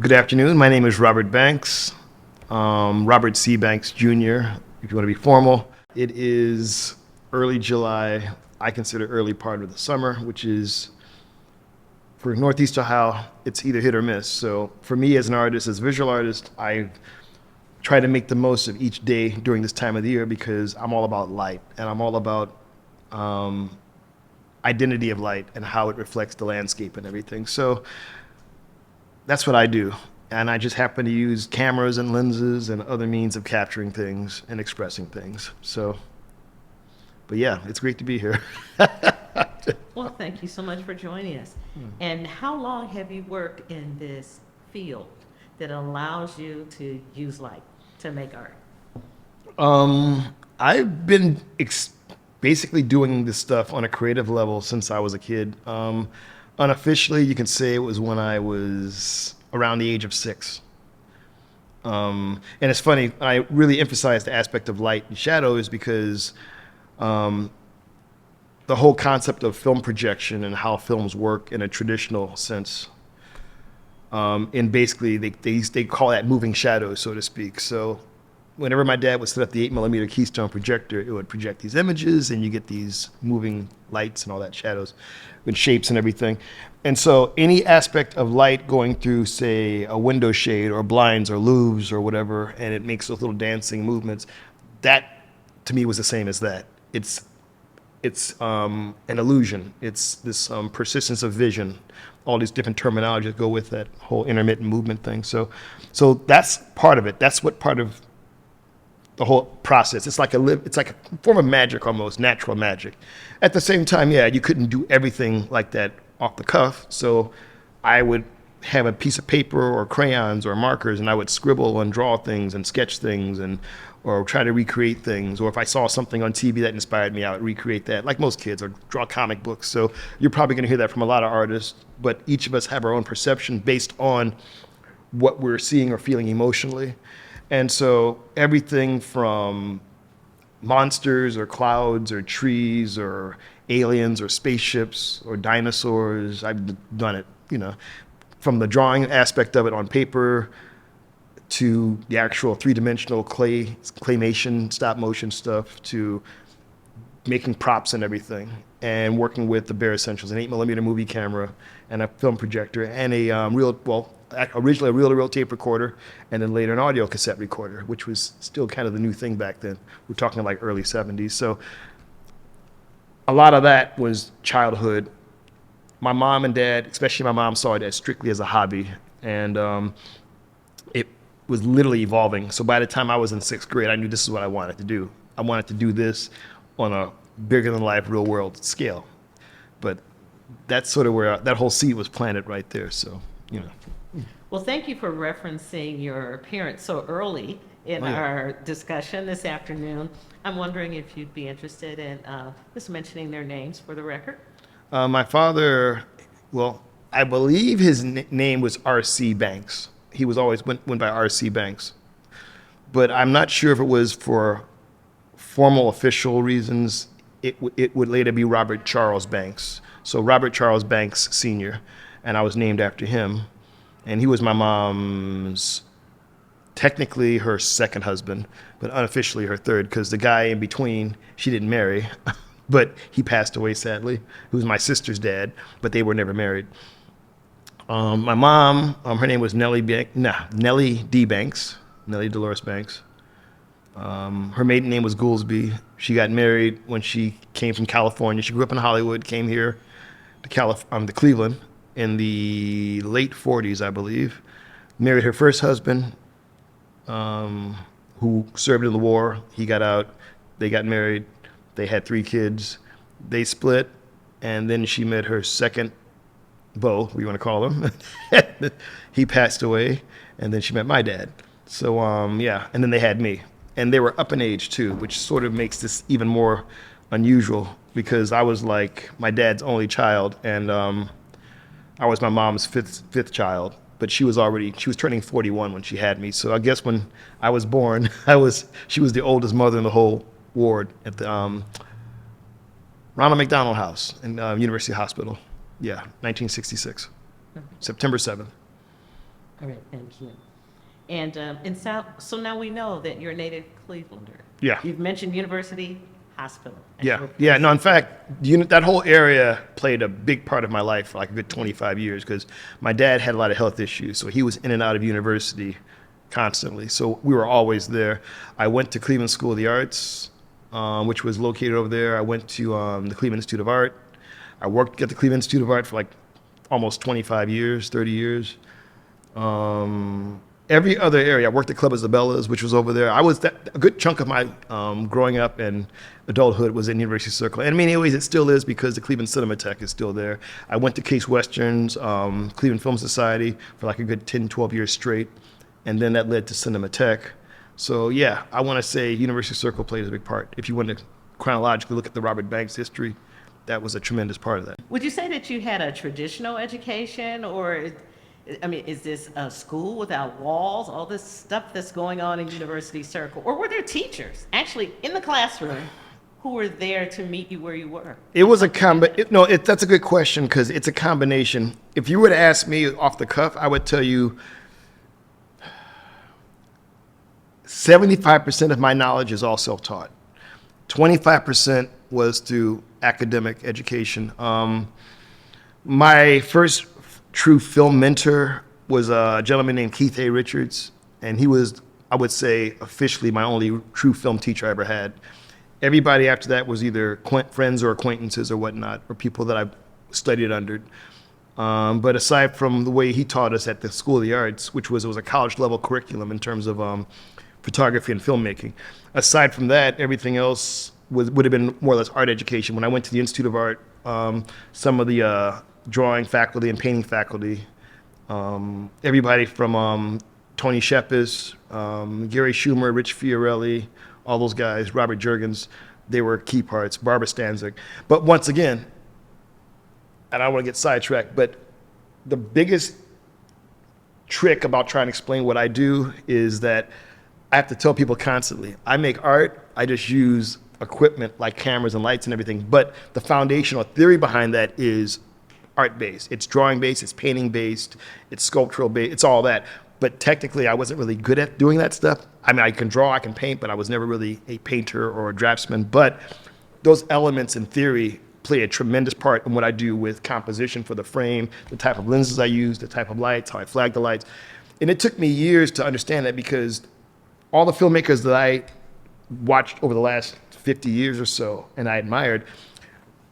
Good afternoon. My name is Robert Banks, Robert C. Banks Jr., if you want to be formal. It is early July. I consider early part of the summer, which is, for Northeast Ohio, it's either hit or miss. So for me as an artist, as a visual artist, I try to make the most of each day during this time of the year because I'm all about light and I'm all about identity of light and how it reflects the landscape and everything. So that's what I do. And I just happen to use cameras and lenses and other means of capturing things and expressing things. So, but yeah, it's great to be here. Well, thank you so much for joining us. And how long have you worked in this field that allows you to use light to make art? I've been basically doing this stuff on a creative level since I was a kid. Unofficially, you can say it was when I was around the age of 6. And it's funny, I really emphasize the aspect of light and shadows because the whole concept of film projection and how films work in a traditional sense. And basically, they call that moving shadows, so to speak. So whenever my dad would set up the 8mm Keystone projector, it would project these images and you get these moving lights and all that shadows with shapes and everything. And so any aspect of light going through, say, a window shade or blinds or louvres or whatever, and it makes those little dancing movements, that to me was the same as that. It's an illusion. It's this persistence of vision, all these different terminologies that go with that whole intermittent movement thing. So that's part of it. That's what part of the whole process. It's like a form of magic almost, natural magic. At the same time, yeah, you couldn't do everything like that off the cuff. So I would have a piece of paper or crayons or markers and I would scribble and draw things and sketch things or try to recreate things. Or if I saw something on TV that inspired me, I would recreate that, like most kids, or draw comic books. So you're probably gonna hear that from a lot of artists, but each of us have our own perception based on what we're seeing or feeling emotionally. And so everything from monsters or clouds or trees or aliens or spaceships or dinosaurs, I've done it, from the drawing aspect of it on paper to the actual three-dimensional claymation, stop motion stuff, to making props and everything, and working with the bare essentials, an 8mm movie camera and a film projector and a originally a reel-to-reel tape recorder, and then later an audio cassette recorder, which was still kind of the new thing back then. We're talking like early 70s. So a lot of that was childhood. My mom and dad, especially my mom, saw it as strictly as a hobby, and it was literally evolving. So by the time I was in 6th grade, I knew this is what I wanted to do. I wanted to do this on a bigger-than-life, real-world scale. But that's sort of where that whole seed was planted right there. So, Well, thank you for referencing your parents so early in our discussion this afternoon. I'm wondering if you'd be interested in just mentioning their names for the record. My father, I believe his name was R.C. Banks. He was always went by R.C. Banks. But I'm not sure if it was for formal official reasons. It would later be Robert Charles Banks. So Robert Charles Banks Sr., and I was named after him. And he was my mom's, technically her second husband, but unofficially her third, because the guy in between, she didn't marry, but he passed away sadly. He was my sister's dad, but they were never married. My mom, her name was Nellie D. Banks, Nellie Dolores Banks. Her maiden name was Goolsby. She got married when she came from California. She grew up in Hollywood, came here to Cleveland in the late 40s, I believe. Married her first husband, who served in the war. He got out. They got married. They had 3 kids. They split, and then she met her second beau, what you want to call him. He passed away, and then she met my dad. So, yeah, and then they had me. And they were up in age, too, which sort of makes this even more unusual because I was like my dad's only child, and I was my mom's fifth child, but she was turning 41 when she had me. So I guess when I was born, she was the oldest mother in the whole ward at the Ronald McDonald House in University Hospital. Yeah, 1966, September 7th. All right, thank you. And in South, so now we know that you're a native Clevelander. Yeah. You've mentioned University Hospital. as Yeah, your yeah. No, in place. fact, that whole area played a big part of my life for like a good 25 years because my dad had a lot of health issues, so he was in and out of university constantly. So we were always there. I went to Cleveland School of the Arts, which was located over there. I went to the Cleveland Institute of Art. I worked at the Cleveland Institute of Art for like almost 25 years, 30 years. Every other area. I worked at Club Isabella's, which was over there. A good chunk of my growing up and adulthood was in University Circle. And I mean, anyways, it still is because the Cleveland Cinematheque is still there. I went to Case Western's, Cleveland Film Society for like a good 10, 12 years straight. And then that led to Cinematheque. So yeah, I want to say University Circle played a big part. If you want to chronologically look at the Robert Banks history, that was a tremendous part of that. Would you say that you had a traditional education, or, I mean, is this a school without walls, all this stuff that's going on in University Circle? Or were there teachers actually in the classroom who were there to meet you where you were? It was that's a good question because it's a combination. If you were to ask me off the cuff, I would tell you 75% of my knowledge is all self-taught. 25% was through academic education. My first true film mentor was a gentleman named Keith A. Richards, and he was, I would say, officially my only true film teacher I ever had. Everybody after that was either friends or acquaintances or whatnot, or people that I studied under. But aside from the way he taught us at the School of the Arts, it was a college level curriculum in terms of photography and filmmaking. Aside from that, everything else would have been more or less art education. When I went to the Institute of Art, some of the drawing faculty and painting faculty, everybody from Tony Shepis, Gary Schumer, Rich Fiorelli, all those guys, Robert Juergens, they were key parts, Barbara Stanzik. But once again, and I don't want to get sidetracked, but the biggest trick about trying to explain what I do is that I have to tell people constantly, I make art, I just use equipment like cameras and lights and everything, but the foundational theory behind that is art-based. It's drawing-based, it's painting-based, it's sculptural-based, it's all that. But technically, I wasn't really good at doing that stuff. I mean, I can draw, I can paint, but I was never really a painter or a draftsman. But those elements in theory play a tremendous part in what I do with composition for the frame, the type of lenses I use, the type of lights, how I flag the lights. And it took me years to understand that because all the filmmakers that I watched over the last 50 years or so and I admired,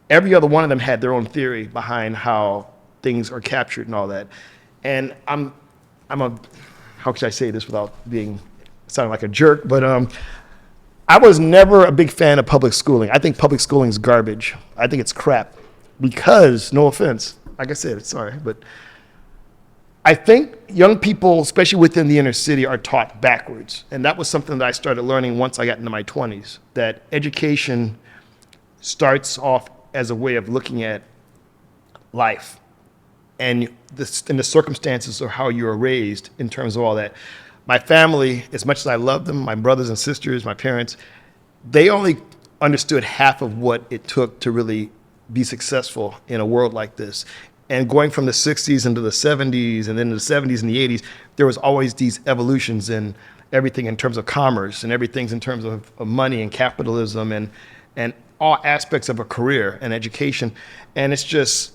every other one of them had their own theory behind how things are captured and all that. And how should I say this without sounding like a jerk, but I was never a big fan of public schooling. I think public schooling is garbage. I think it's crap because, no offense, like I said, sorry, but I think young people, especially within the inner city, are taught backwards. And that was something that I started learning once I got into my 20s, that education starts off as a way of looking at life and the circumstances of how you were raised in terms of all that. My family, as much as I love them, my brothers and sisters, my parents, they only understood half of what it took to really be successful in a world like this. And going from the 60s into the 70s and then the 70s and the 80s, there was always these evolutions in everything in terms of commerce and everything's in terms of money and capitalism and all aspects of a career and education. And it's just,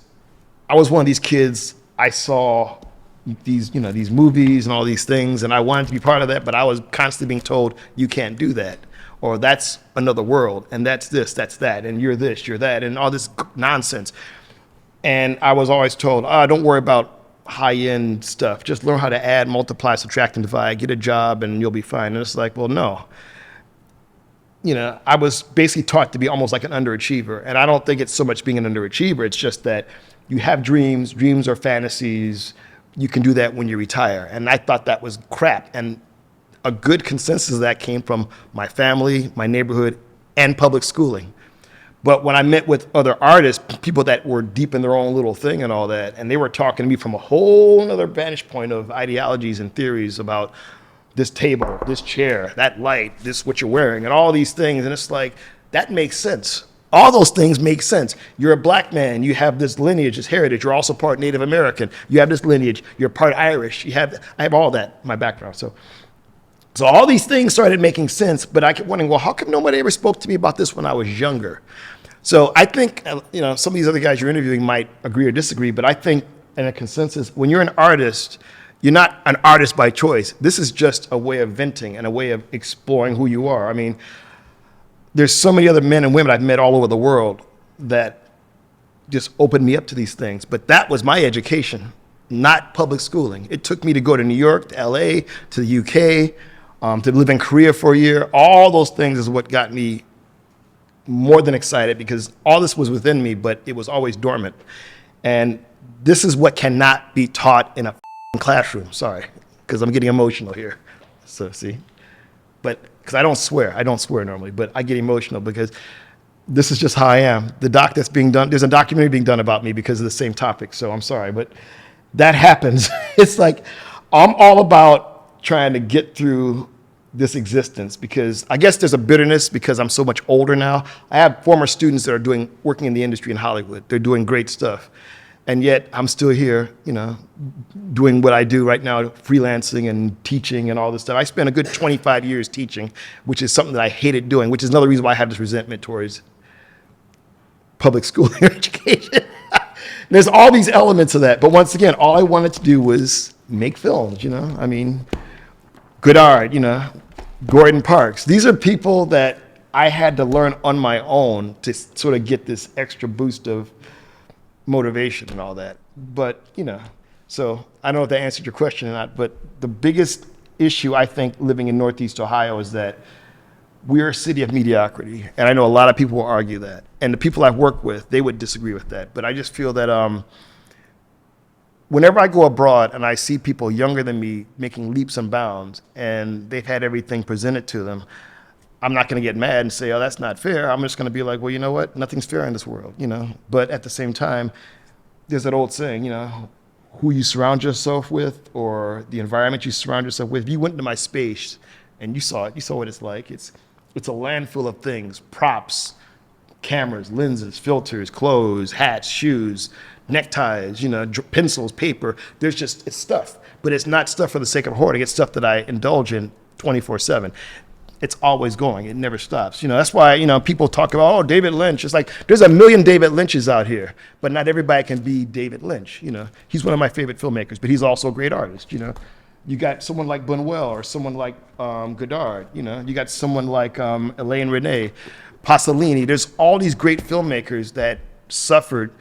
I was one of these kids, I saw these movies and all these things, and I wanted to be part of that, but I was constantly being told, you can't do that, or that's another world, and that's this, that's that, and you're this, you're that, and all this nonsense. And I was always told, don't worry about high-end stuff. Just learn how to add, multiply, subtract, and divide, get a job, and you'll be fine. And it's like, well, no. I was basically taught to be almost like an underachiever. And I don't think it's so much being an underachiever. It's just that you have dreams. Dreams are fantasies. You can do that when you retire. And I thought that was crap. And a good consensus of that came from my family, my neighborhood, and public schooling. But when I met with other artists, people that were deep in their own little thing and all that, and they were talking to me from a whole other vantage point of ideologies and theories about this table, this chair, that light, this what you're wearing, and all these things. And it's like, that makes sense. All those things make sense. You're a black man. You have this lineage, this heritage. You're also part Native American. You have this lineage. You're part Irish. I have all that in my background. So all these things started making sense, but I kept wondering, well, how come nobody ever spoke to me about this when I was younger? So I think, some of these other guys you're interviewing might agree or disagree, but I think in a consensus, when you're an artist, you're not an artist by choice. This is just a way of venting and a way of exploring who you are. I mean, there's so many other men and women I've met all over the world that just opened me up to these things. But that was my education, not public schooling. It took me to go to New York, to LA, to the UK, to live in Korea for a year. All those things is what got me more than excited, because all this was within me, but it was always dormant. And this is what cannot be taught in a classroom. Sorry, because I'm getting emotional here. So see, but because I don't swear normally, but I get emotional because this is just how I am. The doc that's being done, there's a documentary being done about me because of the same topic. So I'm sorry, but that happens. It's like, I'm all about trying to get through this existence, because I guess there's a bitterness because I'm so much older now. I have former students that are working in the industry in Hollywood. They're doing great stuff. And yet I'm still here, doing what I do right now, freelancing and teaching and all this stuff. I spent a good 25 years teaching, which is something that I hated doing, which is another reason why I have this resentment towards public school education. There's all these elements of that. But once again, all I wanted to do was make films, I mean, Godard, Gordon Parks. These are people that I had to learn on my own to sort of get this extra boost of motivation and all that. But, so I don't know if that answered your question or not, but the biggest issue I think living in Northeast Ohio is that we're a city of mediocrity. And I know a lot of people will argue that. And the people I've worked with, they would disagree with that. But I just feel that whenever I go abroad and I see people younger than me making leaps and bounds and they've had everything presented to them, I'm not going to get mad and say, oh, that's not fair. I'm just going to be like, well, you know what? Nothing's fair in this world, But at the same time, there's that old saying, who you surround yourself with or the environment you surround yourself with. If you went into my space and you saw it, you saw what it's like. It's a landfill of things, props, cameras, lenses, filters, clothes, hats, shoes, neckties, pencils, paper. It's stuff. But it's not stuff for the sake of hoarding. It's stuff that I indulge in 24/7. It's always going. It never stops. That's why, people talk about, oh, David Lynch. It's like, there's a million David Lynches out here, but not everybody can be David Lynch. He's one of my favorite filmmakers, but he's also a great artist. You got someone like Buñuel or someone like Godard. You got someone like Elaine Renee, Pasolini. There's all these great filmmakers that suffered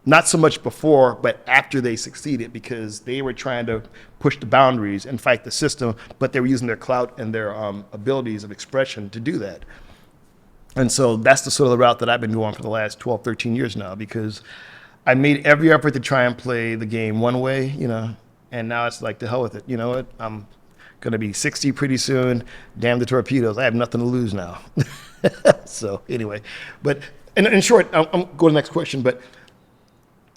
not so much before, but after they succeeded, because they were trying to push the boundaries and fight the system, but they were using their clout and their abilities of expression to do that. And so that's the sort of the route that I've been going for the last 12, 13 years now, because I made every effort to try and play the game one way, and now it's like, the hell with it. You know what? I'm going to be 60 pretty soon. Damn the torpedoes. I have nothing to lose now. So anyway, but in short, I'm going to the next question, but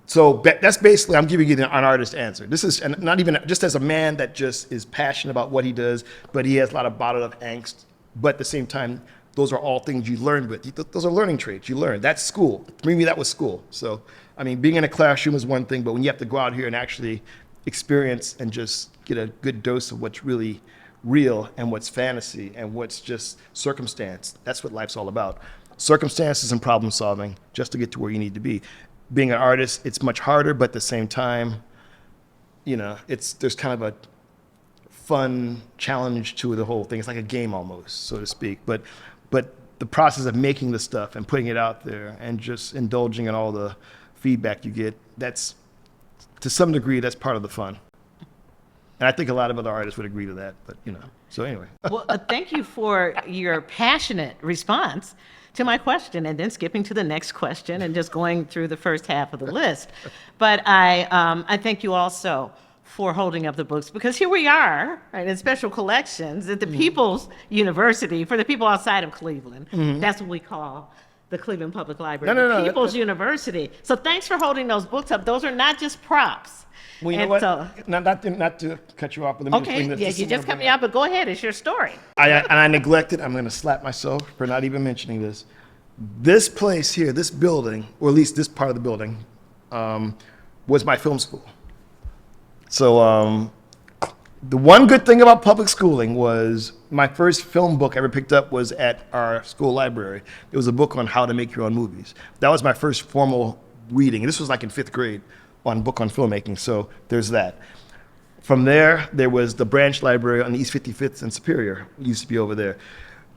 so that's basically, I'm giving you an artist answer. This is, and not even just as a man that just is passionate about what he does, but he has a lot of bottled up angst. But at the same time, those are all things you learned with. Those are learning traits you learn. That's school. For me, that was school. So, I mean, being in a classroom is one thing, but when you have to go out here and actually experience and just get a good dose of what's really real and what's fantasy and what's just circumstance, that's what life's all about. Circumstances and problem solving just to get to where you need to be. Being an artist, it's much harder, but at the same time, there's kind of a fun challenge to the whole thing. It's like a game almost, so to speak. But the process of making the stuff and putting it out there and just indulging in all the feedback you get, that's, to some degree, that's part of the fun. And I think a lot of other artists would agree to that, but so anyway. Well, thank you for your passionate response to my question, and then skipping to the next question and just going through the first half of the list. But I thank you also for holding up the books, because here we are, right, in special collections at the People's University for the people outside of Cleveland. That's what we call the Cleveland Public Library, the People's University. So thanks for holding those books up. Those are not just props. Well, you know what? Not to cut you off, but okay, yeah, you just cut me off, but go ahead. It's your story. I neglected. I'm going to slap myself for not even mentioning this. This place here, this building, or at least this part of the building, was my film school. So the one good thing about public schooling was my first film book I ever picked up was at our school library. It was a book on how to make your own movies. That was my first formal reading. And this was like in 5th grade on book on filmmaking. So there's that. From there was the branch library on East 55th and Superior. It used to be over there.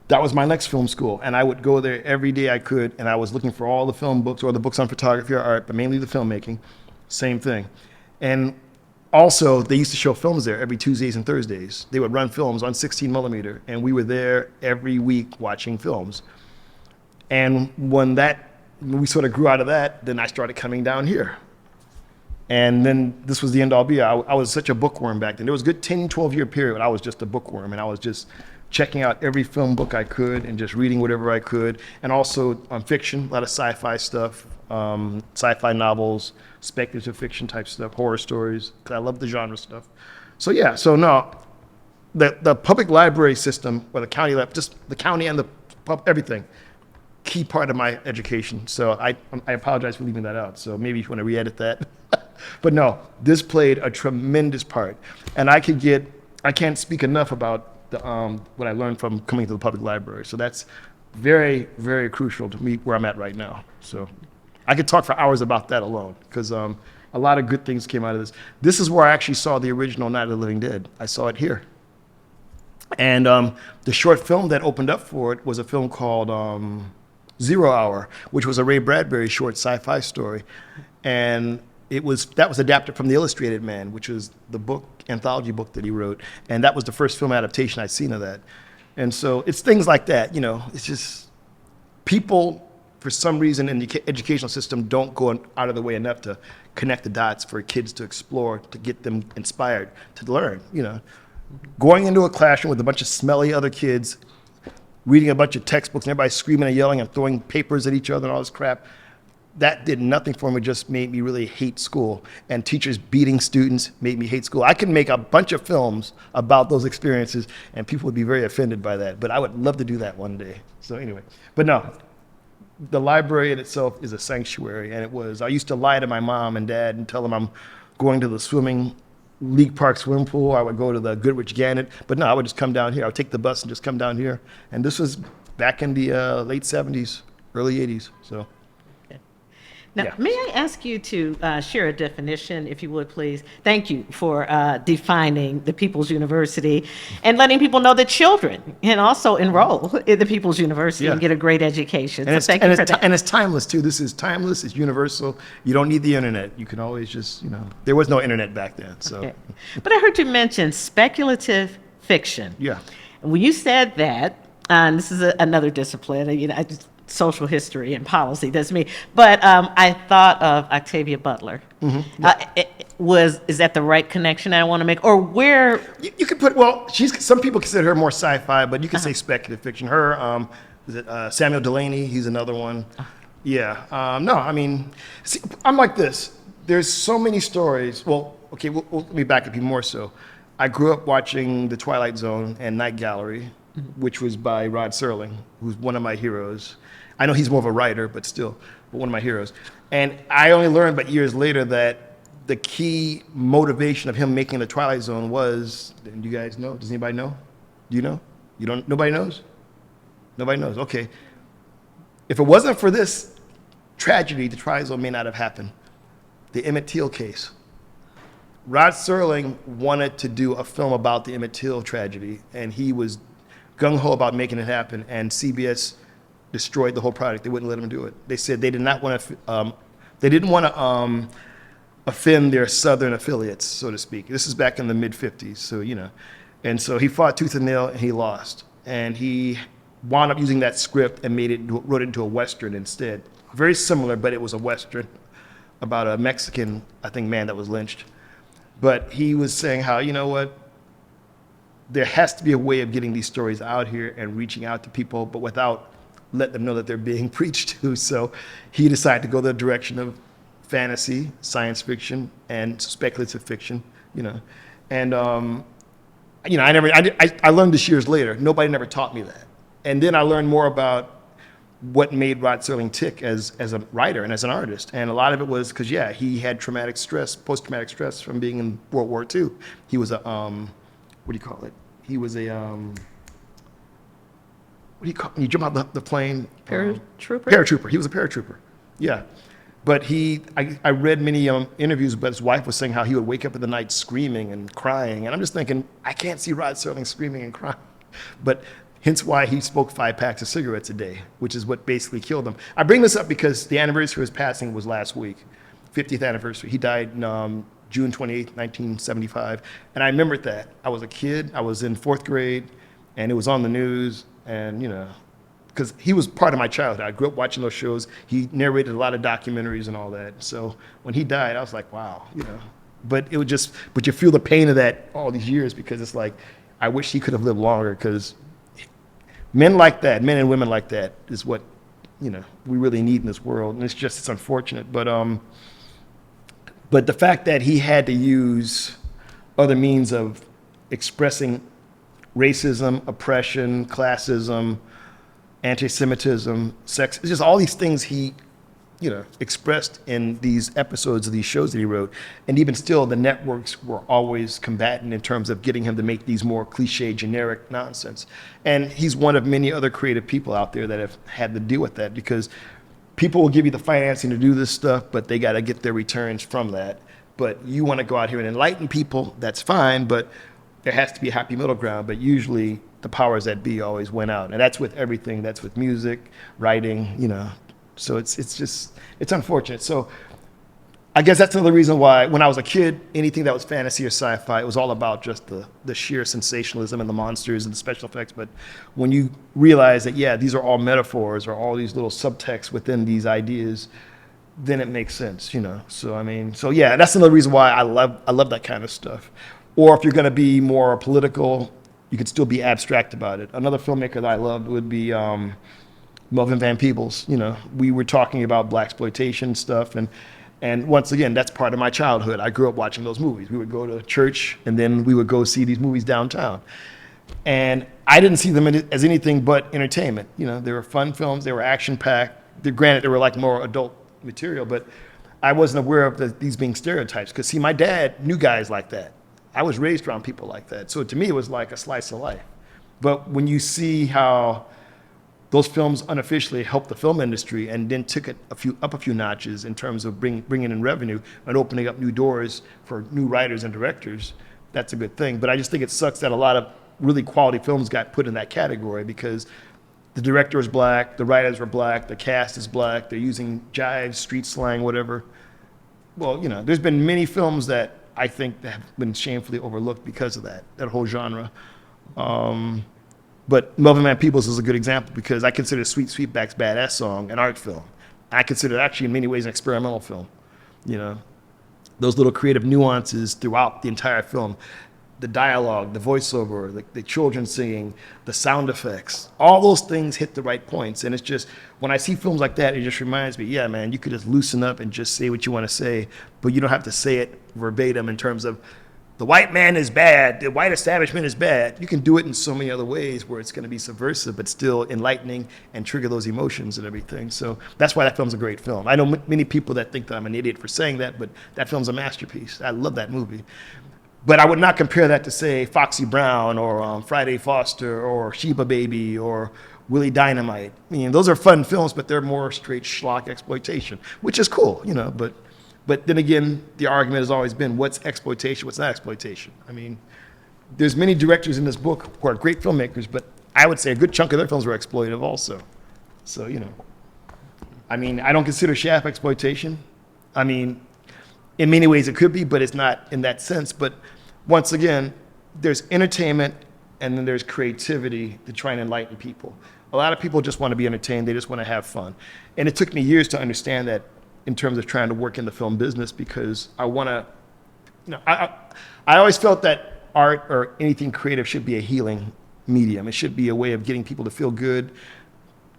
That was my next film school. And I would go there every day I could. And I was looking for all the film books or the books on photography or art, but mainly the filmmaking. Same thing. And also, they used to show films there every Tuesdays and Thursdays. They would run films on 16 millimeter, and we were there every week watching films. And when we sort of grew out of that, then I started coming down here. And then this was the end all be all. I was such a bookworm back then. There was a good 10, 12-year period when I was just a bookworm, and I was just checking out every film book I could and just reading whatever I could. And also on fiction, a lot of sci-fi stuff, sci-fi novels, speculative fiction type stuff, horror stories, because I love the genre stuff. So yeah, so no, the public library system, or the county lab, just the county and the everything, key part of my education. So I apologize for leaving that out. So maybe you want to re-edit that. But no, this played a tremendous part. And I can't speak enough about what I learned from coming to the public library. So that's very, very crucial to me where I'm at right now. So I could talk for hours about that alone, because a lot of good things came out of this. This is where I actually saw the original Night of the Living Dead. I saw it here. And the short film that opened up for it was a film called 0 Hour, which was a Ray Bradbury short sci-fi story. And that was adapted from The Illustrated Man, which was the anthology book that he wrote. And that was the first film adaptation I'd seen of that. And so it's things like that, it's just people, for some reason in the educational system, don't go out of the way enough to connect the dots for kids to explore, to get them inspired to learn, Going into a classroom with a bunch of smelly other kids, reading a bunch of textbooks, and everybody screaming and yelling and throwing papers at each other and all this crap, that did nothing for me, just made me really hate school. And teachers beating students made me hate school. I could make a bunch of films about those experiences, and people would be very offended by that. But I would love to do that one day. So anyway, but no, the library in itself is a sanctuary. And I used to lie to my mom and dad and tell them I'm going to the League Park swimming pool. I would go to the Goodrich Gannett. But no, I would just come down here. I would take the bus and just come down here. And this was back in the late 70s, early 80s. So. Now, Yeah. may I ask you to share a definition, if you would, please? Thank you for defining the People's University and letting people know that children can also enroll in the People's University and Yeah. get a great education. And So thank you for that. and it's timeless too. This is timeless. It's universal. You don't need the internet. You can always just, there was no internet back then. So Okay. But I heard you mention speculative fiction. yeah, When you said that, and this is another discipline, social history and policy, that's me. But I thought of Octavia Butler. Is that the right connection I want to make? Or where? you could put. Well, some people consider her more sci-fi, but you could say speculative fiction. Her, is it Samuel Delaney? He's another one. Yeah. No, I mean, see, I'm like this. There's so many stories. Well, okay, let me back up even more so. I grew up watching The Twilight Zone and Night Gallery, which was by Rod Serling, who's one of my heroes. I know he's more of a writer, but still, one of my heroes. And I only learned but years later that the key motivation of him making The Twilight Zone was, do you guys know? Does anybody know? Do you know? You don't? Nobody knows? Nobody knows. Okay. If it wasn't for this tragedy, The Twilight Zone may not have happened. The Emmett Till case. Rod Serling wanted to do a film about the Emmett Till tragedy, and he was gung-ho about making it happen, and CBS destroyed the whole project. They wouldn't let him do it. They said they did not want to, they didn't want to offend their Southern affiliates, so to speak. This is back in the mid-'50s, so, And so he fought tooth and nail, and he lost. And he wound up using that script and wrote it into a Western instead. Very similar, but it was a Western about a Mexican, I think, man that was lynched. But he was saying how, there has to be a way of getting these stories out here and reaching out to people, but without letting them know that they're being preached to. So he decided to go the direction of fantasy, science fiction, and speculative fiction, And, I learned this years later. Nobody never taught me that. And then I learned more about what made Rod Serling tick as a writer and as an artist. And a lot of it was because, yeah, he had traumatic stress, post-traumatic stress from being in World War II. He was a, what do you call it? He was a, what do you call, when you jump out the plane? Paratrooper? Paratrooper. He was a paratrooper. Yeah. But I read many interviews, but his wife was saying how he would wake up in the night screaming and crying. And I'm just thinking, I can't see Rod Serling screaming and crying. But hence why he smoked 5 packs of cigarettes a day, which is what basically killed him. I bring this up because the anniversary of his passing was last week, 50th anniversary. He died June 28, 1975. And I remembered that. I was a kid. I was in 4th grade, and it was on the news. And, you know, because he was part of my childhood. I grew up watching those shows. He narrated a lot of documentaries and all that. So when he died, I was like, wow, you know. But it was just, but you feel the pain of that all these years, because it's like, I wish he could have lived longer, because men like that, men and women like that, is what, you know, we really need in this world. And it's unfortunate. But the fact that he had to use other means of expressing racism, oppression, classism, anti-Semitism, sex, it's just all these things he, you know, expressed in these episodes of these shows that he wrote. And even still, the networks were always combatant in terms of getting him to make these more cliche, generic nonsense. And he's one of many other creative people out there that have had to deal with that, because people will give you the financing to do this stuff, but they got to get their returns from that. But you want to go out here and enlighten people, that's fine, but there has to be a happy middle ground. But usually the powers that be always went out. And that's with everything. That's with music, writing, you know. So it's unfortunate. So I guess that's another reason why when I was a kid, anything that was fantasy or sci-fi, it was all about just the sheer sensationalism and the monsters and the special effects. But when you realize that, yeah, these are all metaphors or all these little subtexts within these ideas, then it makes sense, you know. So, I mean, so yeah, that's another reason why I love that kind of stuff. Or if you're going to be more political, you could still be abstract about it. Another filmmaker that I loved would be Melvin Van Peebles. You know, we were talking about blaxploitation stuff, and once again, that's part of my childhood. I grew up watching those movies. We would go to church, and then we would go see these movies downtown. And I didn't see them as anything but entertainment. You know, they were fun films. They were action-packed. Granted, they were like more adult material, but I wasn't aware of these being stereotypes. Because, see, my dad knew guys like that. I was raised around people like that. So to me, it was like a slice of life. But when you see how those films unofficially helped the film industry and then took it up a few notches in terms of bringing in revenue and opening up new doors for new writers and directors, that's a good thing. But I just think it sucks that a lot of really quality films got put in that category, because the director is black, the writers were black, the cast is black, they're using jive, street slang, whatever. Well, you know, there's been many films that I think that have been shamefully overlooked because of that whole genre. But Melvin Van Peebles is a good example, because I consider Sweet Sweetback's Badass Song an art film. I consider it actually in many ways an experimental film. You know, those little creative nuances throughout the entire film, the dialogue, the voiceover, the children singing, the sound effects, all those things hit the right points. And it's just, when I see films like that, it just reminds me, yeah, man, you could just loosen up and just say what you want to say, but you don't have to say it verbatim in terms of the white man is bad, the white establishment is bad. You can do it in so many other ways where it's going to be subversive, but still enlightening and trigger those emotions and everything. So that's why that film's a great film. I know many people that think that I'm an idiot for saying that, but that film's a masterpiece. I love that movie. But I would not compare that to, say, Foxy Brown or Friday Foster or Sheba Baby or Willie Dynamite. I mean, those are fun films, but they're more straight schlock exploitation, which is cool, you know. But then again, the argument has always been, what's exploitation, what's not exploitation? I mean, there's many directors in this book who are great filmmakers, but I would say a good chunk of their films were exploitive also. So, you know, I mean, I don't consider Shaft exploitation. I mean, in many ways it could be, but it's not in that sense. But once again, there's entertainment and then there's creativity to try and enlighten people. A lot of people just want to be entertained. They just want to have fun. And it took me years to understand that in terms of trying to work in the film business, because I want to, you know, I always felt that art or anything creative should be a healing medium. It should be a way of getting people to feel good,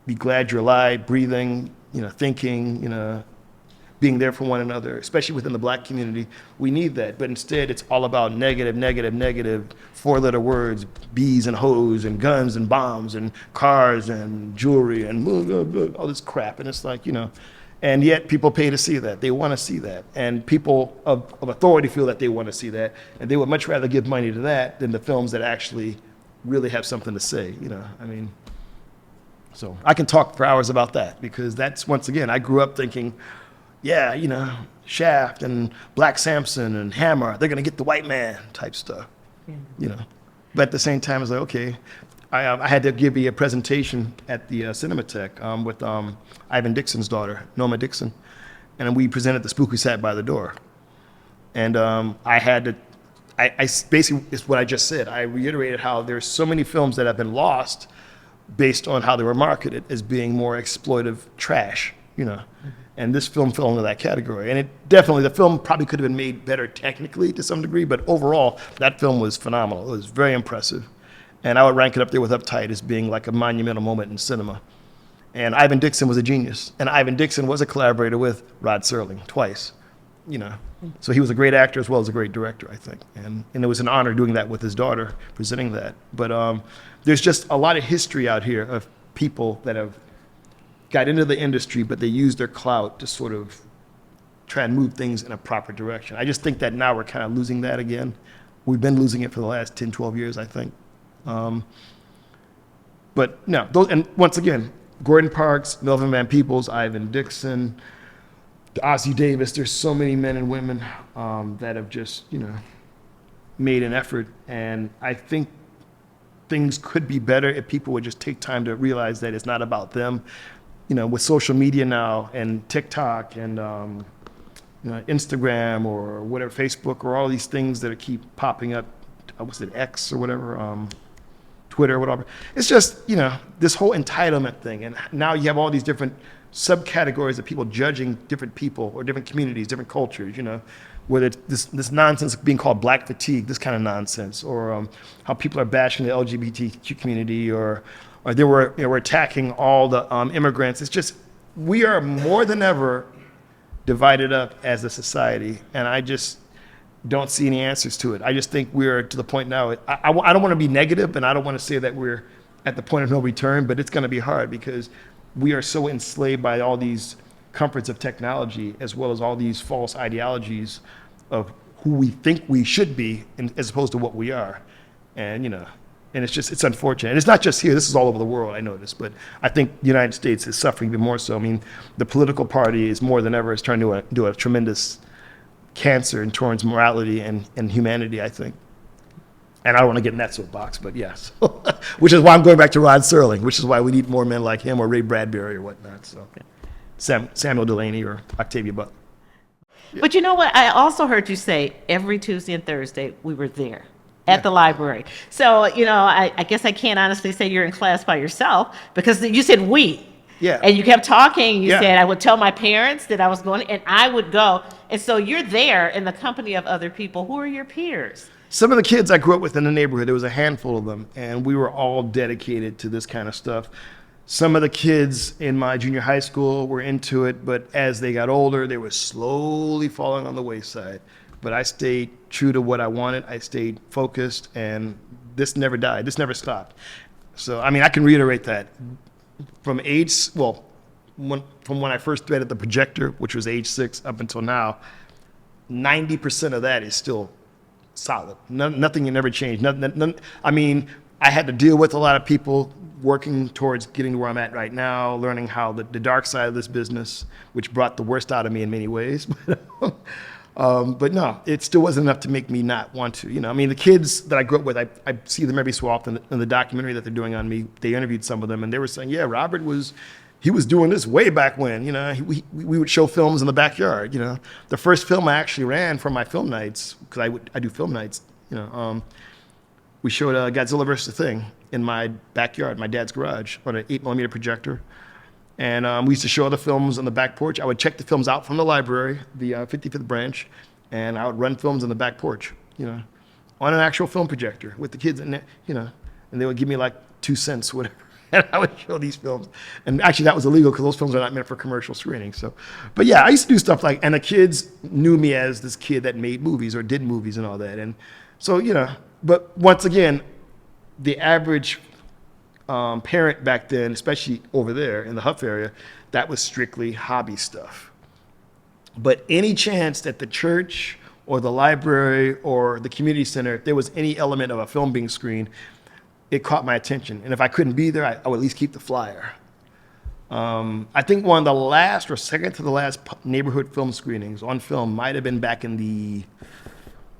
be glad you're alive, breathing, you know, thinking, you know, being there for one another, especially within the black community. We need that. But instead, it's all about negative, negative, negative, four-letter words, bees and hoes and guns and bombs and cars and jewelry and all this crap. And it's like, and yet people pay to see that. They want to see that. And people of authority feel that they want to see that. And they would much rather give money to that than the films that actually really have something to say, So I can talk for hours about that because that's, once again, I grew up thinking, yeah, Shaft and Black Samson and Hammer, they're going to get the white man type stuff, But at the same time, it's like, okay, I had to give a presentation at the Cinematheque with Ivan Dixon's daughter, Norma Dixon, and we presented The Spook Who Sat by the Door. And I had to, I basically, it's what I just said. I reiterated how there's so many films that have been lost based on how they were marketed as being more exploitive trash, And this film fell into that category. And the film probably could have been made better technically to some degree, but overall, that film was phenomenal. It was very impressive. And I would rank it up there with Uptight as being like a monumental moment in cinema. And Ivan Dixon was a genius. And Ivan Dixon was a collaborator with Rod Serling twice, So he was a great actor as well as a great director, I think. And it was an honor doing that with his daughter, presenting that. But there's just a lot of history out here of people that have got into the industry, but they use their clout to sort of try and move things in a proper direction. I just think that now we're kind of losing that again. We've been losing it for the last 10, 12 years, I think. But no, and once again, Gordon Parks, Melvin Van Peebles, Ivan Dixon, Ossie Davis, there's so many men and women that have just, made an effort. And I think things could be better if people would just take time to realize that it's not about them. With social media now and TikTok and Instagram or whatever, Facebook or all these things that keep popping up, what's it, X or whatever, Twitter or whatever. It's just, this whole entitlement thing. And now you have all these different subcategories of people judging different people or different communities, different cultures, whether it's this nonsense being called black fatigue, this kind of nonsense, or how people are bashing the LGBTQ community or they were attacking all the immigrants. It's just, we are more than ever divided up as a society, and I just don't see any answers to it. I just think we're to the point now, I don't want to be negative, and I don't want to say that we're at the point of no return, but it's going to be hard because we are so enslaved by all these comforts of technology as well as all these false ideologies of who we think we should be as opposed to what we are. And, and it's unfortunate. And it's not just here, this is all over the world, I notice, but I think the United States is suffering even more so. I mean, the political party is more than ever is trying to do a tremendous cancer in towards morality and humanity, I think. And I don't want to get in that soapbox, but yes. Which is why I'm going back to Rod Serling, which is why we need more men like him or Ray Bradbury or whatnot. So Samuel Delaney or Octavia Butler. Yeah. But you know what? I also heard you say every Tuesday and Thursday we were there at the library. So, I guess I can't honestly say you're in class by yourself because you said we. Yeah. And you kept talking. You said, I would tell my parents that I was going, and I would go. And so you're there in the company of other people. Who are your peers? Some of the kids I grew up with in the neighborhood, there was a handful of them, and we were all dedicated to this kind of stuff. Some of the kids in my junior high school were into it, but as they got older, they were slowly falling on the wayside. But I stayed true to what I wanted. I stayed focused, and this never died. This never stopped. So, I mean, I can reiterate that. From when I first threaded the projector, which was age 6, up until now, 90% of that is still solid. Nothing can never change. I mean, I had to deal with a lot of people working towards getting to where I'm at right now, learning how the dark side of this business, which brought the worst out of me in many ways. But no, it still wasn't enough to make me not want to. I mean, the kids that I grew up with, I see them every so often in the documentary that they're doing on me. They interviewed some of them, and they were saying, yeah, Robert was doing this way back when. We would show films in the backyard. The first film I actually ran for my film nights, because I do film nights. We showed Godzilla vs. the Thing in my backyard, my dad's garage, on an 8mm projector. And we used to show the films on the back porch. I would check the films out from the library, the 55th branch, and I would run films on the back porch, on an actual film projector with the kids in it, and they would give me like 2 cents, whatever. And I would show these films. And actually, that was illegal because those films are not meant for commercial screening. So, but yeah, I used to do stuff like, and the kids knew me as this kid that made movies or did movies and all that. And so, but once again, the average parent back then, especially over there in the Huff area, that was strictly hobby stuff. But any chance that the church or the library or the community center, if there was any element of a film being screened, it caught my attention. And if I couldn't be there, I would at least keep the flyer. I think one of the last or second to the last neighborhood film screenings on film might have been back in the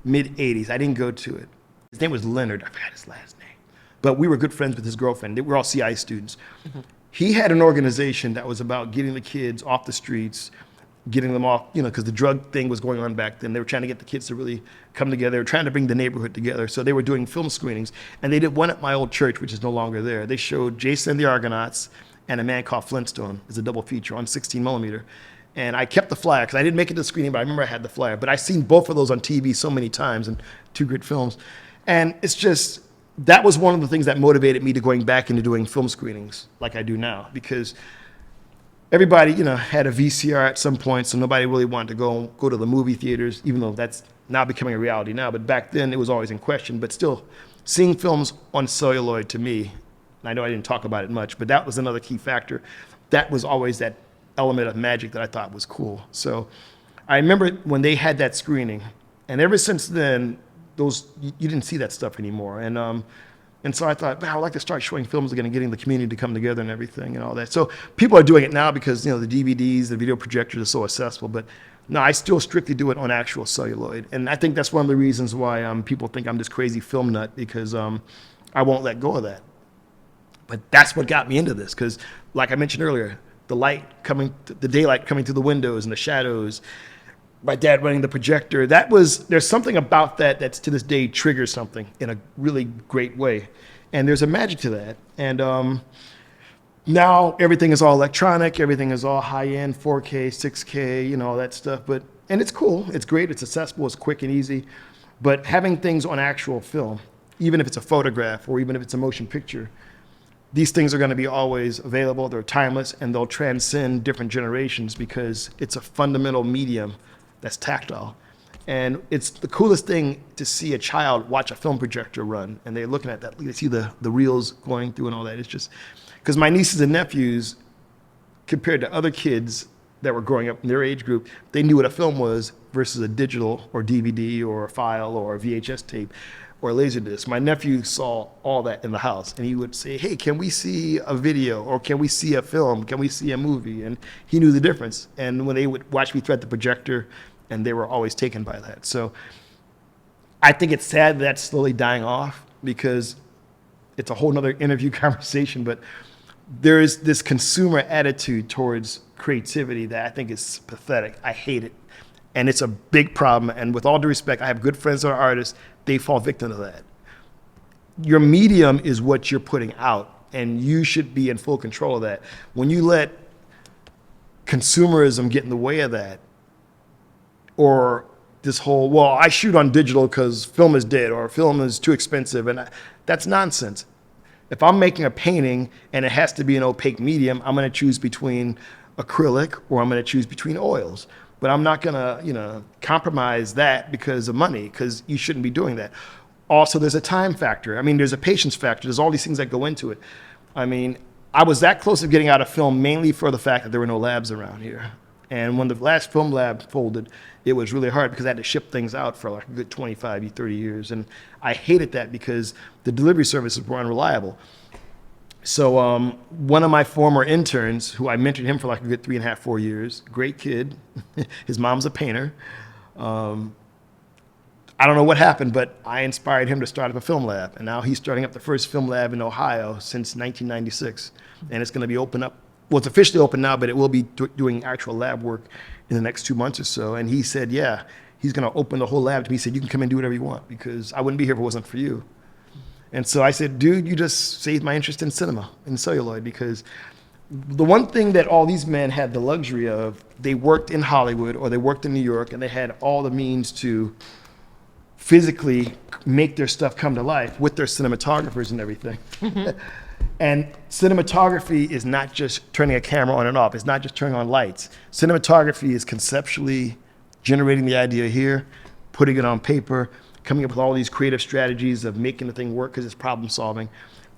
mid 80s. I didn't go to it. His name was Leonard. I forgot his last name. But we were good friends with his girlfriend. They were all CI students. Mm-hmm. He had an organization that was about getting the kids off the streets, getting them off, because the drug thing was going on back then. They were trying to get the kids to really come together. They were trying to bring the neighborhood together. So they were doing film screenings. And they did one at my old church, which is no longer there. They showed Jason and the Argonauts and A Man Called Flintstone as a double feature on 16 millimeter. And I kept the flyer because I didn't make it to the screening, but I remember I had the flyer. But I've seen both of those on TV so many times, and two great films. And it's just, that was one of the things that motivated me to going back into doing film screenings like I do now, because everybody, had a VCR at some point, so nobody really wanted to go to the movie theaters, even though that's now becoming a reality now. But back then, it was always in question. But still, seeing films on celluloid to me, and I know I didn't talk about it much, but that was another key factor. That was always that element of magic that I thought was cool. So I remember when they had that screening, and ever since then, you didn't see that stuff anymore. And so I thought, man, I'd like to start showing films again and getting the community to come together and everything and all that. So people are doing it now because, the DVDs, the video projectors are so accessible. But no, I still strictly do it on actual celluloid. And I think that's one of the reasons why people think I'm this crazy film nut, because I won't let go of that. But that's what got me into this, because like I mentioned earlier, the daylight coming through the windows and the shadows, my dad running the projector, there's something about that's to this day triggers something in a really great way. And there's a magic to that. And now everything is all electronic, everything is all high-end, 4K, 6K, all that stuff. And it's cool, it's great, it's accessible, it's quick and easy. But having things on actual film, even if it's a photograph or even if it's a motion picture, these things are going to be always available, they're timeless, and they'll transcend different generations because it's a fundamental medium that's tactile. And it's the coolest thing to see a child watch a film projector run, and they're looking at that, they see the reels going through and all that. It's just, because my nieces and nephews, compared to other kids that were growing up in their age group, they knew what a film was versus a digital or DVD or a file or a VHS tape or a Laserdisc. My nephew saw all that in the house, and he would say, hey, can we see a video, or can we see a film, can we see a movie? And he knew the difference. And when they would watch me thread the projector, and they were always taken by that. So I think it's sad that's slowly dying off, because it's a whole nother interview conversation, but there is this consumer attitude towards creativity that I think is pathetic. I hate it. And it's a big problem. And with all due respect, I have good friends that are artists. They fall victim to that. Your medium is what you're putting out, and you should be in full control of that. When you let consumerism get in the way of that, or this whole, well, I shoot on digital because film is dead or film is too expensive, and that's nonsense. If I'm making a painting and it has to be an opaque medium, I'm going to choose between acrylic or I'm going to choose between oils. But I'm not going to, compromise that because of money, because you shouldn't be doing that. Also, there's a time factor. I mean, there's a patience factor. There's all these things that go into it. I mean, I was that close to getting out of film mainly for the fact that there were no labs around here. And when the last film lab folded, it was really hard because I had to ship things out for like a good 25, 30 years. And I hated that because the delivery services were unreliable. So one of my former interns, who I mentored him for like a good 3.5, 4 years, great kid. His mom's a painter. I don't know what happened, but I inspired him to start up a film lab. And now he's starting up the first film lab in Ohio since 1996. And it's going to be open up. Well, it's officially open now, but it will be doing actual lab work in the next 2 months or so. And he said, yeah, he's going to open the whole lab to me. He said, you can come and do whatever you want, because I wouldn't be here if it wasn't for you. And so I said, dude, you just saved my interest in cinema, in celluloid, because the one thing that all these men had the luxury of, they worked in Hollywood or they worked in New York, and they had all the means to physically make their stuff come to life with their cinematographers and everything. And cinematography is not just turning a camera on and off. It's not just turning on lights. Cinematography is conceptually generating the idea here, putting it on paper, coming up with all these creative strategies of making the thing work because it's problem solving,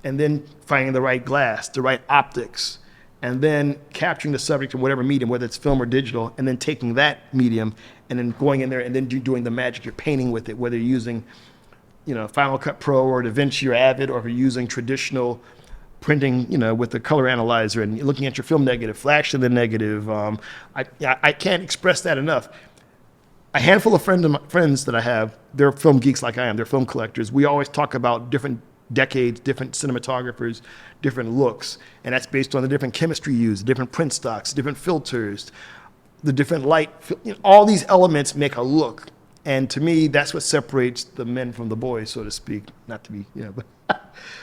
and then finding the right glass, the right optics, and then capturing the subject in whatever medium, whether it's film or digital, and then taking that medium and then going in there and then doing the magic. You're painting with it, whether you're using, Final Cut Pro or DaVinci or Avid, or if you're using traditional printing, with the color analyzer and looking at your film negative, flashing the negative. I can't express that enough. A handful of friends that I have, they're film geeks like I am. They're film collectors. We always talk about different decades, different cinematographers, different looks, and that's based on the different chemistry used, different print stocks, different filters, the different light. All these elements make a look. And to me, that's what separates the men from the boys, so to speak. Not to be,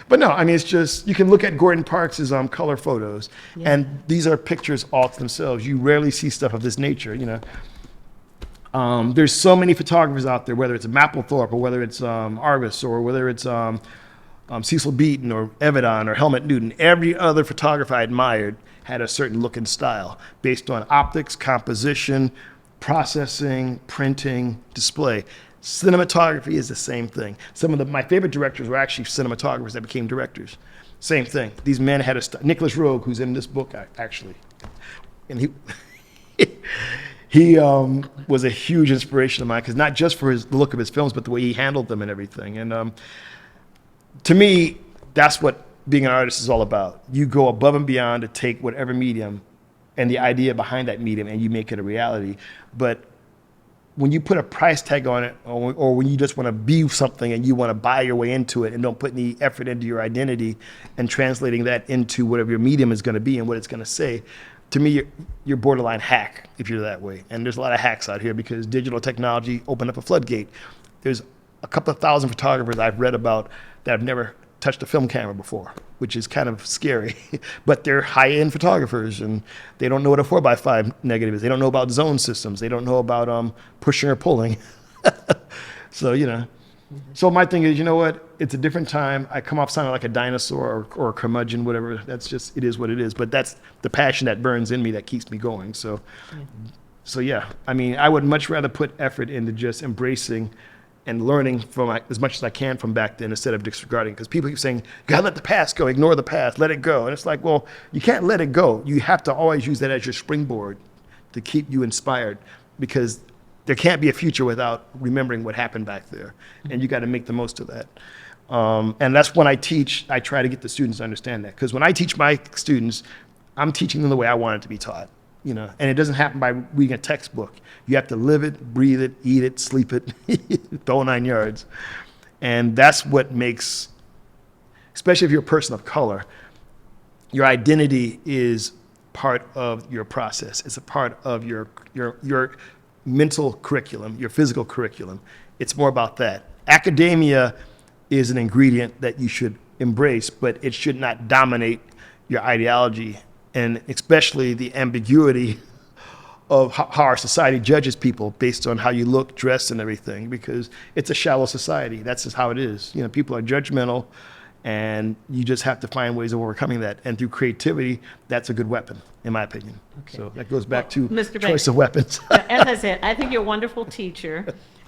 but no, I mean, it's just, you can look at Gordon Parks' color photos, and these are pictures all to themselves. You rarely see stuff of this nature, There's so many photographers out there, whether it's Mapplethorpe or whether it's Argus or whether it's Cecil Beaton or Evidon or Helmut Newton. Every other photographer I admired had a certain look and style based on optics, composition, processing, printing, display. Cinematography is the same thing. Some of my favorite directors were actually cinematographers that became directors. Same thing. These men had Nicholas Roeg, who's in this book actually, and he was a huge inspiration of mine, because not just for the look of his films, but the way he handled them and everything. And to me, that's what being an artist is all about. You go above and beyond to take whatever medium and the idea behind that medium and you make it a reality. But when you put a price tag on it, or when you just want to be something and you want to buy your way into it and don't put any effort into your identity and translating that into whatever your medium is going to be and what it's going to say, to me, you're borderline hack if you're that way. And there's a lot of hacks out here because digital technology opened up a floodgate. There's a couple of thousand photographers I've read about that have never touched a film camera before, which is kind of scary. But they're high-end photographers, and they don't know what a 4x5 negative is. They don't know about zone systems. They don't know about pushing or pulling. So, So my thing is, you know what? It's a different time. I come off sounding like a dinosaur or a curmudgeon, whatever. That's just, it is what it is. But that's the passion that burns in me that keeps me going. So yeah, I mean, I would much rather put effort into just embracing and learning from as much as I can from back then instead of disregarding. Because people keep saying, you gotta let the past go, ignore the past, let it go. And it's like, well, you can't let it go. You have to always use that as your springboard to keep you inspired, because there can't be a future without remembering what happened back there. And you got to make the most of that. And that's when I teach, I try to get the students to understand that. Because when I teach my students, I'm teaching them the way I want it to be taught. And it doesn't happen by reading a textbook. You have to live it, breathe it, eat it, sleep it, the whole 9 yards. And that's what makes, especially if you're a person of color, your identity is part of your process. It's a part of your mental curriculum, your physical curriculum. It's more about that. Academia is an ingredient that you should embrace, but it should not dominate your ideology, and especially the ambiguity of how our society judges people based on how you look, dress, and everything, because it's a shallow society. That's just how it is. People are judgmental, and you just have to find ways of overcoming that. And through creativity, that's a good weapon, in my opinion. Okay. So that goes back to Mr. choice of weapons. As I said, I think you're a wonderful teacher.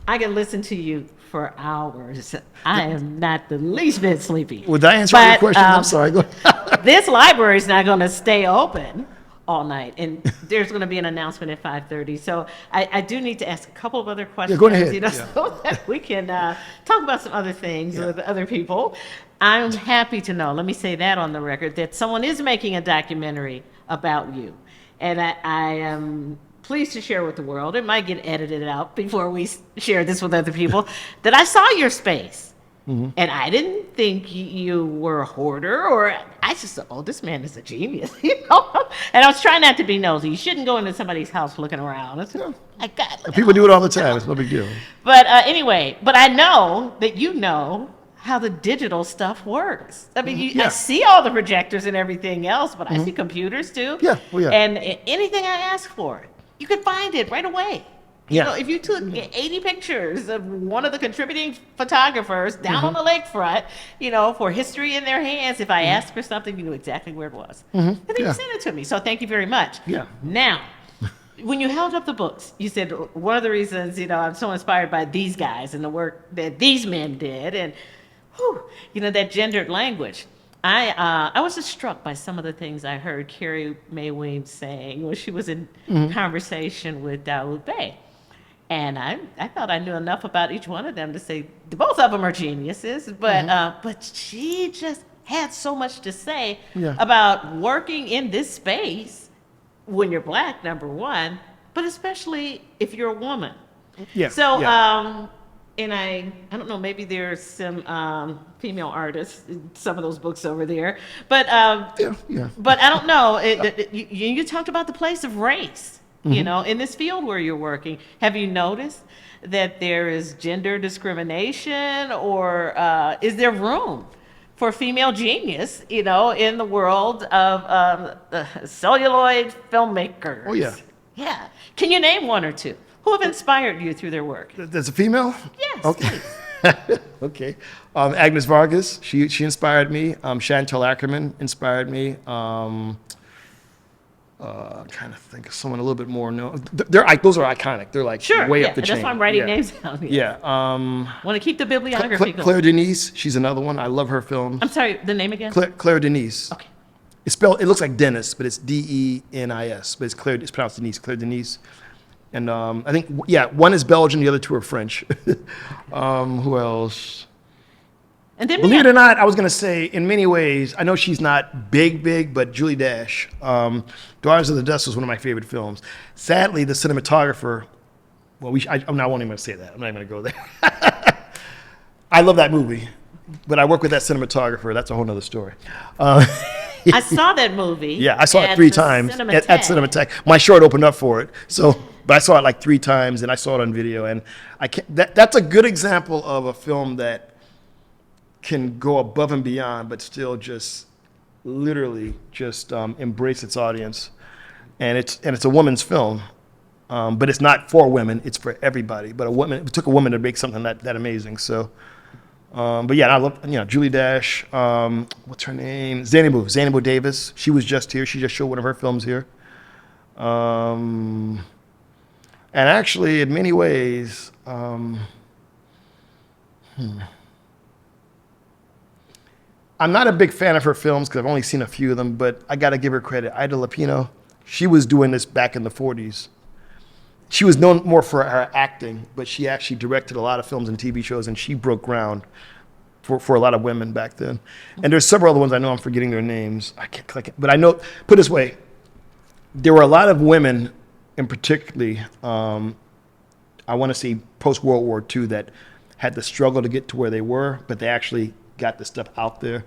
I can listen to you for hours. I am not the least bit sleepy. Would I answer all your questions? I'm sorry. Go ahead. This library is not going to stay open all night, and there's going to be an announcement at 5:30. So I do need to ask a couple of other questions. Yeah, go ahead. So that we can talk about some other things with other people. I'm happy to know, let me say that on the record, that someone is making a documentary about you. And I am pleased to share with the world, it might get edited out before we share this with other people, that I saw your space. Mm-hmm. And I didn't think you were a hoarder, or I just thought, oh, this man is a genius, And I was trying not to be nosy. You shouldn't go into somebody's house looking around. I said, I got it. People do it all the time. It's no big deal. But anyway, I know that you know how the digital stuff works. I mean, I see all the projectors and everything else, but I see computers too. Yeah. And anything I ask for, you can find it right away. You Yeah. know, if you took 80 pictures of one of the contributing photographers down on the lakefront, you know, for history in their hands, if I asked for something, you knew exactly where it was. And then Yeah. you sent it to me. So thank you very much. Yeah. Now, when you held up the books, you said one of the reasons, you know, I'm so inspired by these guys and the work that these men did, and whew, you know, that gendered language. I was just struck by some of the things I heard Carrie Mae Weems saying when she was in conversation with Daoud Bey. And I thought I knew enough about each one of them to say both of them are geniuses, but she just had so much to say Yeah. about working in this space when you're black, number one, but especially if you're a woman. Yeah. So, yeah. and I don't know, maybe there's some female artists in some of those books over there, but Yeah. but I don't know. You talked about the place of race, you know, in this field where you're working. Have you noticed that there is gender discrimination, or is there room for female genius, you know, in the world of celluloid filmmakers? Oh, yeah. Yeah. Can you name one or two who have inspired you through their work? There's a female? Yes. Okay. please. Okay. Agnes Vargas, she inspired me. Chantal Ackerman inspired me. I'm trying to think of someone a little bit more. No, those are iconic. They're like Sure. way yeah. up the That's chain. why I'm writing yeah. names down. Yeah. Want to keep the bibliography going. Claire Denise, she's another one. I love her films. I'm sorry, the name again? Claire Denise. Okay. It's spelled. It looks like Dennis, but it's Denis. But it's Claire. It's pronounced Denise. Claire Denise. And I think one is Belgian, the other two are French. Who else? And then Believe it or not, I was going to say, in many ways, I know she's not big, but Julie Dash, Daughters of the Dust was one of my favorite films. Sadly, the cinematographer, well, I won't even say that. I'm not even going to go there. I love that movie, but I work with that cinematographer. That's a whole nother story. I saw that movie. Yeah, I saw it at 3 the times Cinematheque. at Cinematheque. My short opened up for it, but I saw it like 3 times, and I saw it on video. And I can't, that's a good example of a film that can go above and beyond, but still just literally just embrace its audience. And it's a woman's film, but it's not for women; it's for everybody. But it took a woman to make something that amazing. So, but yeah, I love Julie Dash. What's her name? Xanadu Davis. She was just here. She just showed one of her films here. And actually, in many ways. I'm not a big fan of her films because I've only seen a few of them, but I got to give her credit. Ida Lupino, she was doing this back in the 40s. She was known more for her acting, but she actually directed a lot of films and TV shows, and she broke ground for a lot of women back then. And there's several other ones. I know I'm forgetting their names. I can't click it, but I know. Put it this way, there were a lot of women, and particularly, I want to say post World War II, that had the struggle to get to where they were, but they actually got the stuff out there.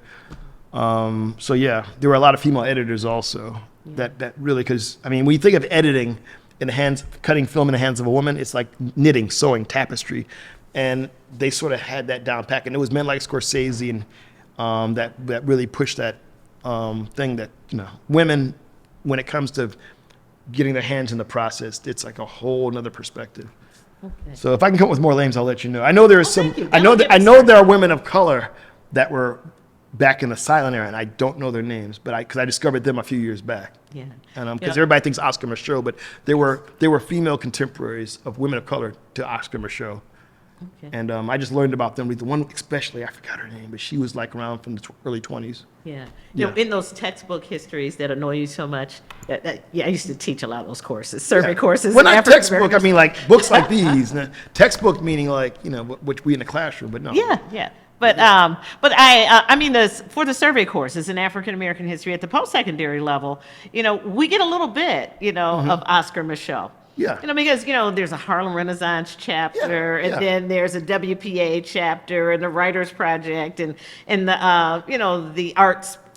So yeah, there were a lot of female editors also that really, because I mean, when you think of editing in the hands, cutting film in the hands of a woman, it's like knitting, sewing, tapestry, and they sort of had that down pat. And it was men like Scorsese and that really pushed that thing that women, when it comes to getting their hands in the process, it's like a whole nother perspective. Okay. So if I can come up with more names, I'll let you know. I know there's some. thank you. I know that I know there are women of color that were back in the silent era, and I don't know their names, but because I discovered them a few years back. Yeah. And because everybody thinks Oscar Micheaux, but they were female contemporaries of women of color to Oscar Micheaux. Okay. And I just learned about them. The one especially, I forgot her name, but she was like around from the early 20s. Yeah. Yeah. In those textbook histories that annoy you so much, I used to teach a lot of those courses, survey courses. Well, in not African textbook. I American- mean, like books like these. Textbook meaning like which we in the classroom, but no. Yeah. But I mean, for the survey courses in African American history at the post-secondary level, we get a little bit, of Oscar Micheaux. Yeah. Because, there's a Harlem Renaissance chapter, Yeah. and then there's a WPA chapter, and the Writers Project, and the, the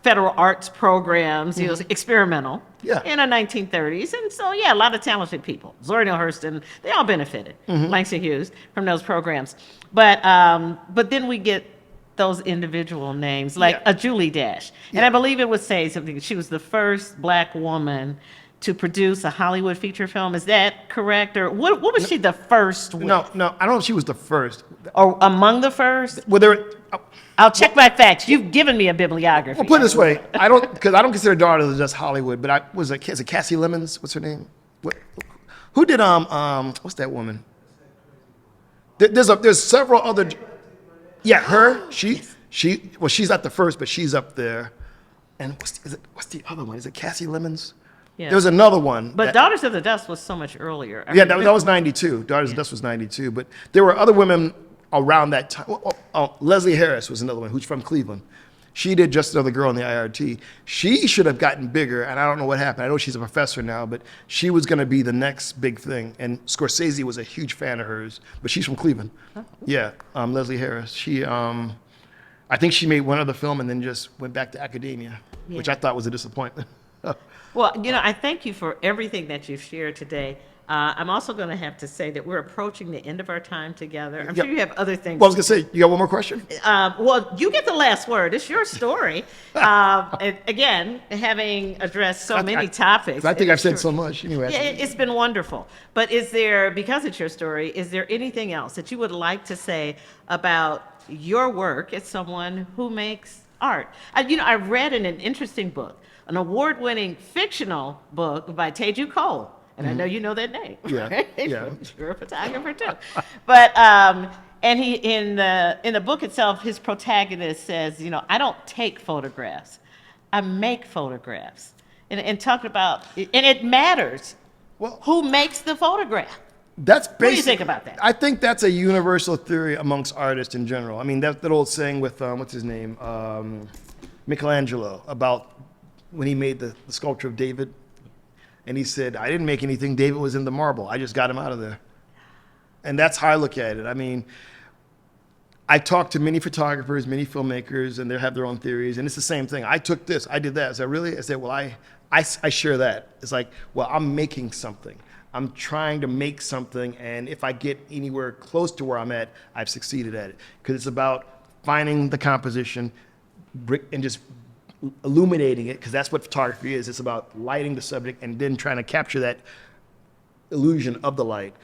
federal arts programs, experimental Yeah. in the 1930s. And so, a lot of talented people. Zora Neale Hurston, they all benefited, Langston Hughes, from those programs. But then we get those individual names, like a Julie Dash. And I believe it would say something. She was the first black woman to produce a Hollywood feature film. Is that correct? Or what was she the first with? No, I don't know if she was the first. Or among the first? Well, there. I'll check my facts. You've given me a bibliography. Well, put it this way, because I don't consider Daughter just Hollywood, but is it Cassie Lemons? What's her name? Who did what's that woman? There's several other. Yeah, her. She's not the first, but she's up there. And what's the other one? Is it Cassie Lemons? Yeah. There was another one. But Daughters of the Dust was so much earlier. Yeah, that was 92. Daughters of the Dust was 92. But there were other women around that time. Leslie Harris was another one who's from Cleveland. She did Just Another Girl in the IRT. She should have gotten bigger, and I don't know what happened. I know she's a professor now, but she was going to be the next big thing. And Scorsese was a huge fan of hers, but she's from Cleveland. Oh. Yeah, Leslie Harris. She, I think she made one other film and then just went back to academia, which I thought was a disappointment. Well, I thank you for everything that you've shared today. I'm also going to have to say that we're approaching the end of our time together. I'm sure you have other things. Well, I was going to say, you got one more question? Well, you get the last word. It's your story. And again, having addressed so many topics. I think I've said so much anyway. Yeah, it's been wonderful. But because it's your story, is there anything else that you would like to say about your work as someone who makes art? I read in an interesting book, an award-winning fictional book by Teju Cole. And I know you know that name. Yeah, right? yeah. You're a photographer too. But and he in the book itself, his protagonist says, I don't take photographs, I make photographs, and talk about, and it matters. Well, who makes the photograph? That's basic. What do you think about that? I think that's a universal theory amongst artists in general. I mean, that old saying with what's his name, Michelangelo, about when he made the sculpture of David. And he said, I didn't make anything. David was in the marble. I just got him out of there. And that's how I look at it. I mean, I talked to many photographers, many filmmakers, and they have their own theories. And it's the same thing. I took this. I did that. I said, really? I said, well, I share that. It's like, well, I'm making something. I'm trying to make something. And if I get anywhere close to where I'm at, I've succeeded at it. Because it's about finding the composition and just illuminating it, because that's what photography is. It's about lighting the subject and then trying to capture that illusion of the light,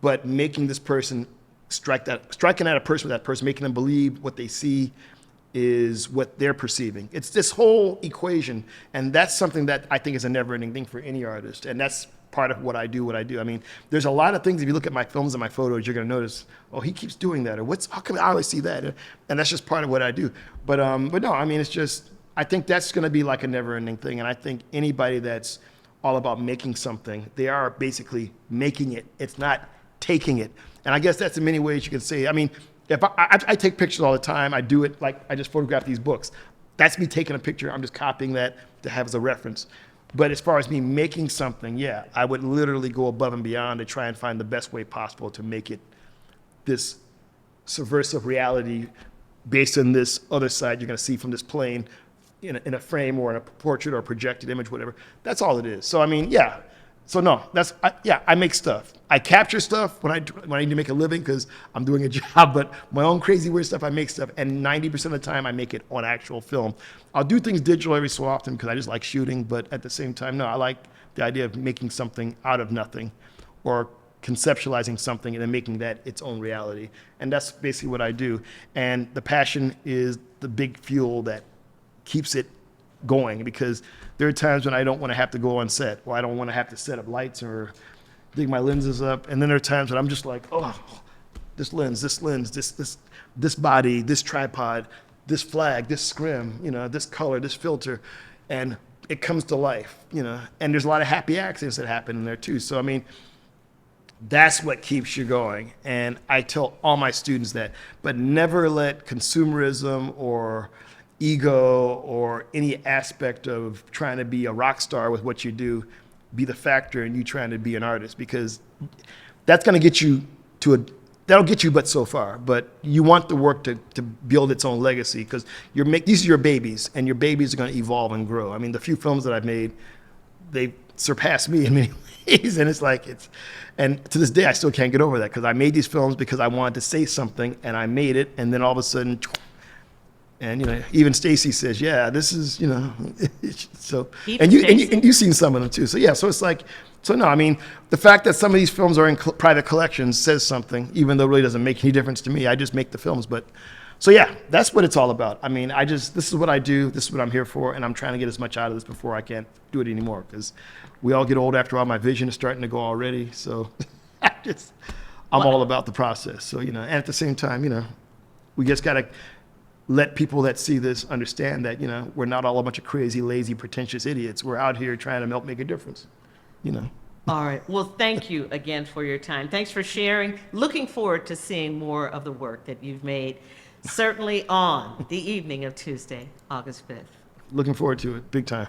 but making this person striking at a person with that person, making them believe what they see is what they're perceiving. It's this whole equation, and that's something that I think is a never-ending thing for any artist, and that's part of what I do. I mean, there's a lot of things, if you look at my films and my photos, you're going to notice, oh, he keeps doing that, or how come I always see that? And that's just part of what I do. But no, I mean, it's just, I think that's going to be like a never-ending thing, and I think anybody that's all about making something, they are basically making it. It's not taking it. And I guess that's in many ways you can say, I mean, if I take pictures all the time, I do it like I just photograph these books. That's me taking a picture. I'm just copying that to have as a reference. But as far as me making something, yeah, I would literally go above and beyond to try and find the best way possible to make it this subversive reality based on this other side you're going to see from this plane in a frame or in a portrait or a projected image, whatever. That's all it is. So, I mean, yeah. So no, I make stuff. I capture stuff when I need to make a living because I'm doing a job, but my own crazy weird stuff, I make stuff, and 90% of the time I make it on actual film. I'll do things digital every so often because I just like shooting, but at the same time, no, I like the idea of making something out of nothing or conceptualizing something and then making that its own reality. And that's basically what I do. And the passion is the big fuel that keeps it going, because there are times when I don't want to have to go on set, or I don't want to have to set up lights or dig my lenses up. And then there are times when I'm just like, oh, this lens, this body, this tripod, this flag, this scrim, this color, this filter, and it comes to life, and there's a lot of happy accidents that happen in there too. So, I mean, that's what keeps you going. And I tell all my students that, but never let consumerism or ego or any aspect of trying to be a rock star with what you do be the factor in you trying to be an artist, because that's going to get you that'll get you but so far. But you want the work to build its own legacy, because these are your babies, and your babies are going to evolve and grow. I mean, the few films that I've made, they surpass me in many ways, and and to this day I still can't get over that, because I made these films because I wanted to say something, and I made it, and then all of a sudden And, even Stacy says, yeah, this is, so, Even and Stacey? you've seen some of them too. So yeah, so it's like, so no, I mean, the fact that some of these films are in private collections says something, even though it really doesn't make any difference to me. I just make the films. But so yeah, that's what it's all about. I mean, this is what I do. This is what I'm here for. And I'm trying to get as much out of this before I can't do it anymore, because we all get old after all. My vision is starting to go already. So I'm all about the process. So, and at the same time, we just got to let people that see this understand that, we're not all a bunch of crazy, lazy, pretentious idiots. We're out here trying to help make a difference, All right. Well, thank you again for your time. Thanks for sharing. Looking forward to seeing more of the work that you've made, certainly on the evening of Tuesday, August 5th. Looking forward to it, big time.